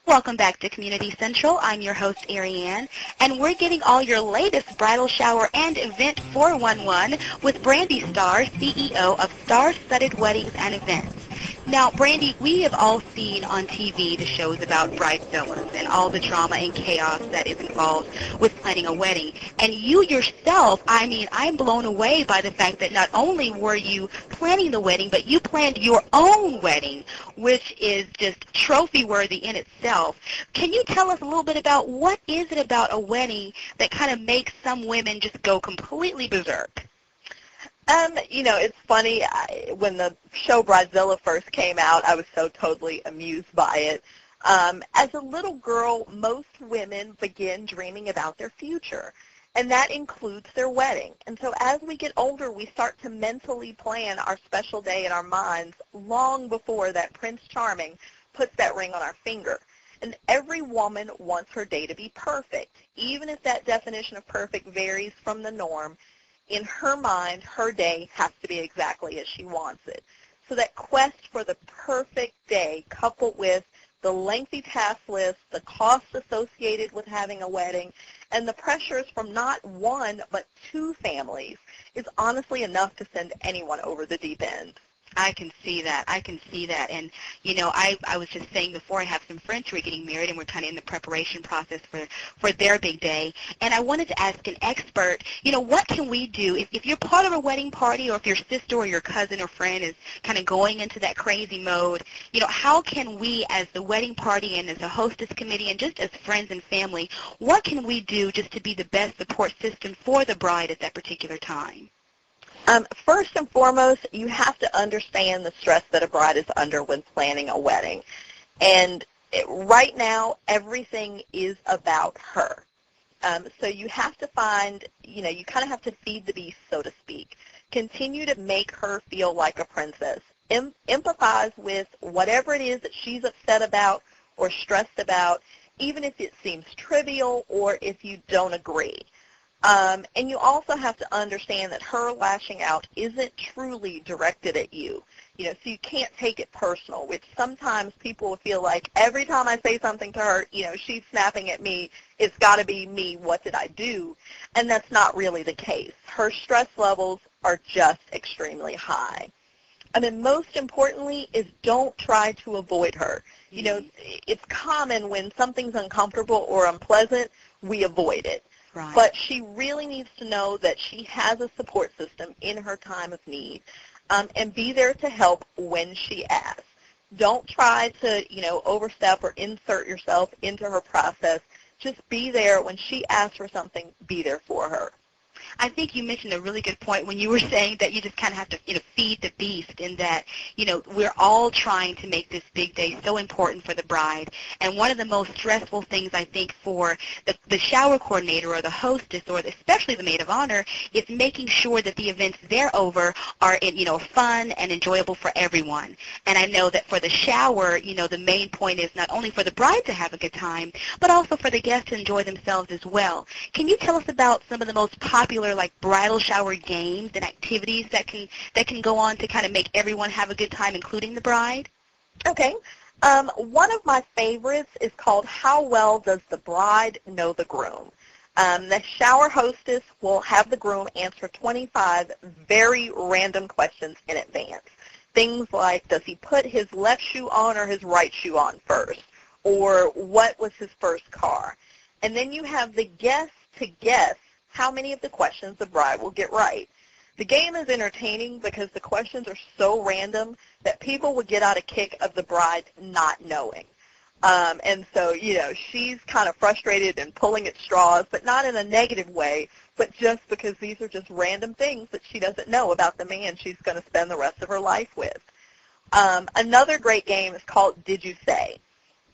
Welcome back to Community Central. I'm your host, Ariane, and we're getting all your latest bridal shower and event 411 with Brandi Starr, CEO of Star-Studded Weddings and Events. Now, Brandi, we have all seen on TV the shows about bridezillas and all the drama and chaos that is involved with planning a wedding. And you yourself, I'm blown away by the fact that not only were you planning the wedding, but you planned your own wedding, which is just trophy-worthy in itself. Can you tell us a little bit about what is it about a wedding that kind of makes some women just go completely berserk? It's funny. When the show Bridezilla first came out, I was so totally amused by it. As a little girl, most women begin dreaming about their future, and that includes their wedding. And so as we get older, we start to mentally plan our special day in our minds long before that Prince Charming puts that ring on our finger. And every woman wants her day to be perfect, even if that definition of perfect varies from the norm. In her mind, her day has to be exactly as she wants it. So that quest for the perfect day, coupled with the lengthy task list, the costs associated with having a wedding, and the pressures from not one but two families, is honestly enough to send anyone over the deep end. I can see that. And, I was just saying before, I have some friends who are getting married, and we're kind of in the preparation process for their big day. And I wanted to ask an expert, what can we do if you're part of a wedding party, or if your sister or your cousin or friend is kind of going into that crazy mode, how can we as the wedding party and as a hostess committee and just as friends and family, what can we do just to be the best support system for the bride at that particular time? First and foremost, you have to understand the stress that a bride is under when planning a wedding. And right now, everything is about her. So you have to find, you kind of have to feed the beast, so to speak. Continue to make her feel like a princess. Empathize with whatever it is that she's upset about or stressed about, even if it seems trivial or if you don't agree. And you also have to understand that her lashing out isn't truly directed at you. So you can't take it personal, which sometimes people will feel like every time I say something to her, she's snapping at me, it's got to be me, what did I do? And that's not really the case. Her stress levels are just extremely high. And then most importantly is don't try to avoid her. It's common when something's uncomfortable or unpleasant, we avoid it. Right. But she really needs to know that she has a support system in her time of need, and be there to help when she asks. Don't try to, overstep or insert yourself into her process. Just be there when she asks for something, be there for her. I think you mentioned a really good point when you were saying that you just kind of have to, feed the beast, in that, we're all trying to make this big day so important for the bride. And one of the most stressful things, I think, for the shower coordinator or the hostess or especially the maid of honor is making sure that the events they're over are, fun and enjoyable for everyone. And I know that for the shower, the main point is not only for the bride to have a good time, but also for the guests to enjoy themselves as well. Can you tell us about some of the most popular bridal shower games and activities that can go on to kind of make everyone have a good time, including the bride? Okay. One of my favorites is called How Well Does the Bride Know the Groom? The shower hostess will have the groom answer 25 very random questions in advance. Things like, does he put his left shoe on or his right shoe on first? Or what was his first car? And then you have the guests to guess how many of the questions the bride will get right. The game is entertaining because the questions are so random that people would get out a kick of the bride not knowing. And so, she's kind of frustrated and pulling at straws, but not in a negative way, but just because these are just random things that she doesn't know about the man she's going to spend the rest of her life with. Another great game is called Did You Say?,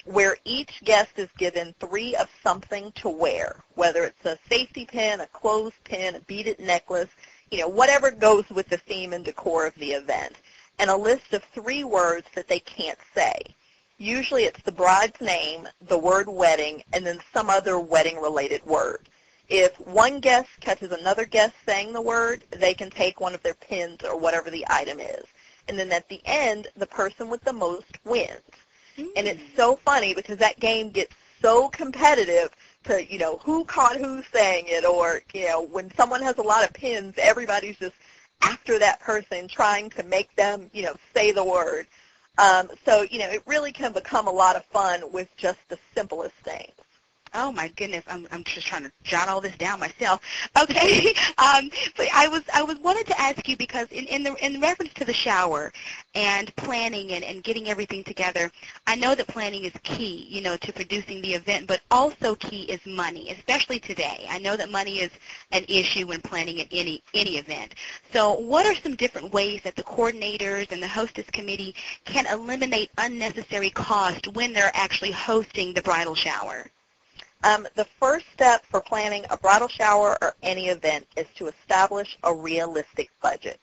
where each guest is given 3 of something to wear, whether it's a safety pin, a clothespin, a beaded necklace, whatever goes with the theme and decor of the event, and a list of 3 words that they can't say. Usually it's the bride's name, the word wedding, and then some other wedding-related word. If one guest catches another guest saying the word, they can take one of their pins or whatever the item is. And then at the end, the person with the most wins. And it's so funny because that game gets so competitive to, who caught who saying it, or, when someone has a lot of pins, everybody's just after that person trying to make them, say the word. So, it really can become a lot of fun with just the simplest things. Oh my goodness, I'm just trying to jot all this down myself. Okay, but I was wanted to ask you because in reference to the shower and planning and getting everything together, I know that planning is key, to producing the event, but also key is money, especially today. I know that money is an issue when planning at any event. So what are some different ways that the coordinators and the hostess committee can eliminate unnecessary cost when they're actually hosting the bridal shower? The first step for planning a bridal shower or any event is to establish a realistic budget.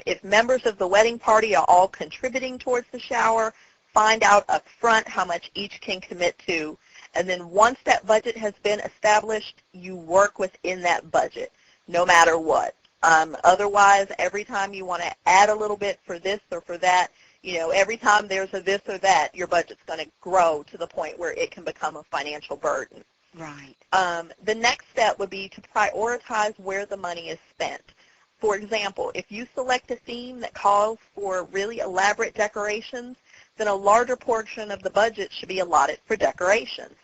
If members of the wedding party are all contributing towards the shower, find out up front how much each can commit to, and then once that budget has been established, you work within that budget, no matter what. Otherwise, every time you want to add a little bit for this or for that, every time there's a this or that, your budget's going to grow to the point where it can become a financial burden. Right. The next step would be to prioritize where the money is spent. For example, if you select a theme that calls for really elaborate decorations, then a larger portion of the budget should be allotted for decorations.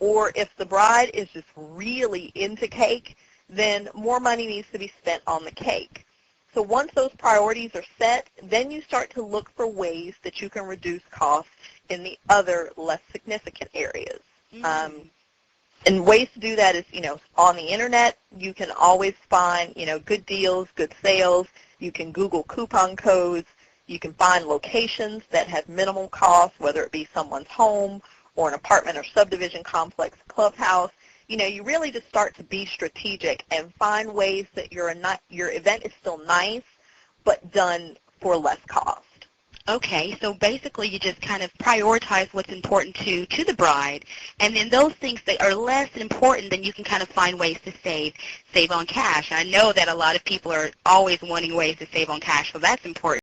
Or if the bride is just really into cake, then more money needs to be spent on the cake. So once those priorities are set, then you start to look for ways that you can reduce costs in the other less significant areas. Mm-hmm. And ways to do that is, on the internet, you can always find, good deals, good sales. You can Google coupon codes. You can find locations that have minimal costs, whether it be someone's home or an apartment or subdivision complex clubhouse. You really just start to be strategic and find ways that your event is still nice, but done for less cost. Okay, so basically you just kind of prioritize what's important to the bride, and then those things that are less important, then you can kind of find ways to save on cash. I know that a lot of people are always wanting ways to save on cash, so that's important.